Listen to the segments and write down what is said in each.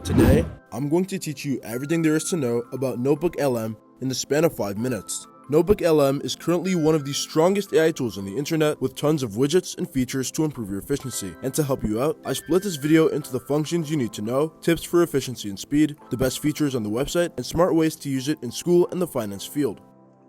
Today, I'm going to teach you everything there is to know about NotebookLM in the span of 5 minutes. NotebookLM is currently one of the strongest AI tools on the internet with tons of widgets and features to improve your efficiency. And to help you out, I split this video into the functions you need to know, tips for efficiency and speed, the best features on the website, and smart ways to use it in school and the finance field.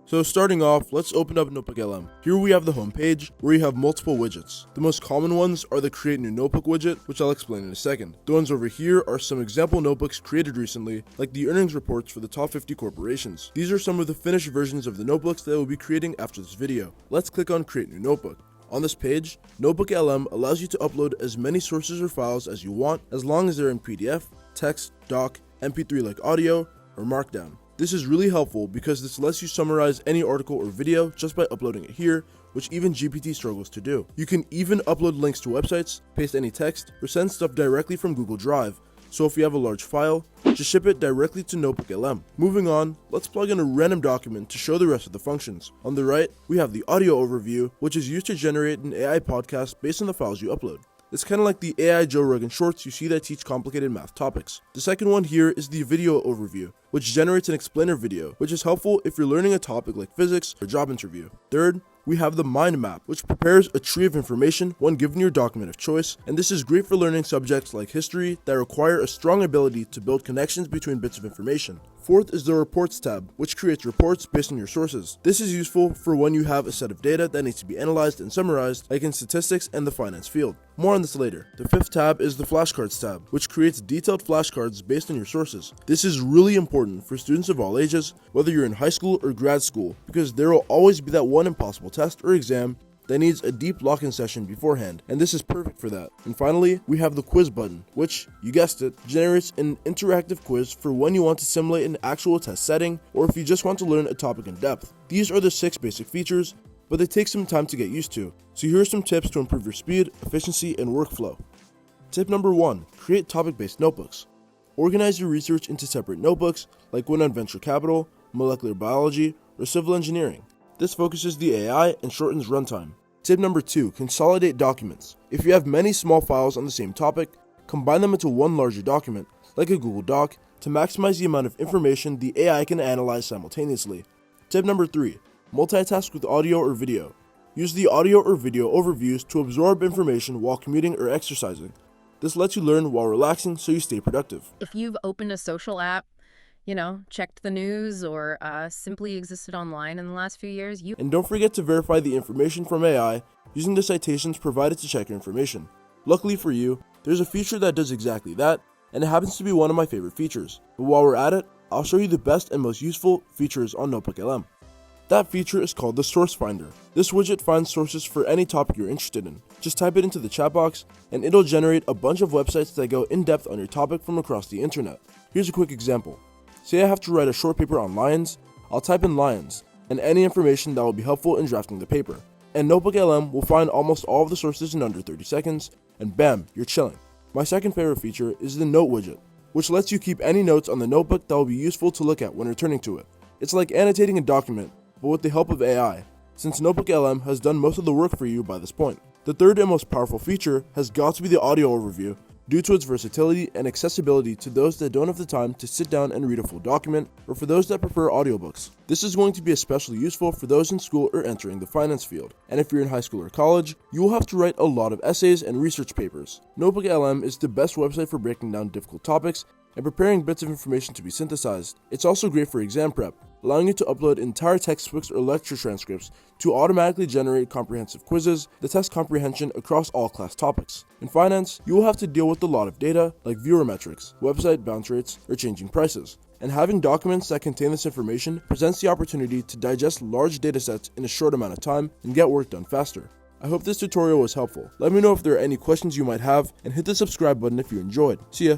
So starting off, let's open up NotebookLM. Here we have the home page, where you have multiple widgets. The most common ones are the Create New Notebook widget, which I'll explain in a second. The ones over here are some example notebooks created recently, like the earnings reports for the top 50 corporations. These are some of the finished versions of the notebooks that we'll be creating after this video. Let's click on Create New Notebook. On this page, NotebookLM allows you to upload as many sources or files as you want, as long as they're in PDF, text, doc, MP3 like audio, or Markdown. This is really helpful because this lets you summarize any article or video just by uploading it here, which even GPT struggles to do. You can even upload links to websites, paste any text, or send stuff directly from Google Drive. So if you have a large file, just ship it directly to NotebookLM. Moving on, let's plug in a random document to show the rest of the functions. On the right, we have the audio overview, which is used to generate an AI podcast based on the files you upload. It's kind of like the AI Joe Rogan shorts you see that teach complicated math topics. The second one here is the video overview, which generates an explainer video, which is helpful if you're learning a topic like physics or job interview. Third, we have the mind map, which prepares a tree of information when given your document of choice, and this is great for learning subjects like history that require a strong ability to build connections between bits of information. Fourth is the Reports tab, which creates reports based on your sources. This is useful for when you have a set of data that needs to be analyzed and summarized, like in statistics and the finance field. More on this later. The fifth tab is the Flashcards tab, which creates detailed flashcards based on your sources. This is really important for students of all ages, whether you're in high school or grad school, because there will always be that one impossible test or exam that needs a deep lock-in session beforehand, and this is perfect for that. And finally, we have the quiz button, which, you guessed it, generates an interactive quiz for when you want to simulate an actual test setting, or if you just want to learn a topic in depth. These are the 6 basic features, but they take some time to get used to. So here are some tips to improve your speed, efficiency, and workflow. Tip number 1, create topic-based notebooks. Organize your research into separate notebooks, like one on venture capital, molecular biology, or civil engineering. This focuses the AI and shortens runtime. Tip number 2, consolidate documents. If you have many small files on the same topic, combine them into one larger document, like a Google Doc, to maximize the amount of information the AI can analyze simultaneously. Tip number 3, multitask with audio or video. Use the audio or video overviews to absorb information while commuting or exercising. This lets you learn while relaxing so you stay productive. If you've opened a social app, checked the news, or simply existed online in the last few years, And don't forget to verify the information from AI using the citations provided to check your information. Luckily for you, there's a feature that does exactly that, and it happens to be one of my favorite features. But while we're at it, I'll show you the best and most useful features on NotebookLM. That feature is called the Source Finder. This widget finds sources for any topic you're interested in. Just type it into the chat box, and it'll generate a bunch of websites that go in depth on your topic from across the internet. Here's a quick example. Say I have to write a short paper on lions, I'll type in lions, and any information that will be helpful in drafting the paper. And NotebookLM will find almost all of the sources in under 30 seconds, and bam, you're chilling. My second favorite feature is the Note widget, which lets you keep any notes on the notebook that will be useful to look at when returning to it. It's like annotating a document, but with the help of AI, since NotebookLM has done most of the work for you by this point. The third and most powerful feature has got to be the audio overview, due to its versatility and accessibility to those that don't have the time to sit down and read a full document, or for those that prefer audiobooks. This is going to be especially useful for those in school or entering the finance field. And if you're in high school or college, you will have to write a lot of essays and research papers. NotebookLM is the best website for breaking down difficult topics and preparing bits of information to be synthesized. It's also great for exam prep, allowing you to upload entire textbooks or lecture transcripts to automatically generate comprehensive quizzes that test comprehension across all class topics. In finance, you will have to deal with a lot of data like viewer metrics, website bounce rates, or changing prices. And having documents that contain this information presents the opportunity to digest large datasets in a short amount of time and get work done faster. I hope this tutorial was helpful. Let me know if there are any questions you might have, and hit the subscribe button if you enjoyed. See ya!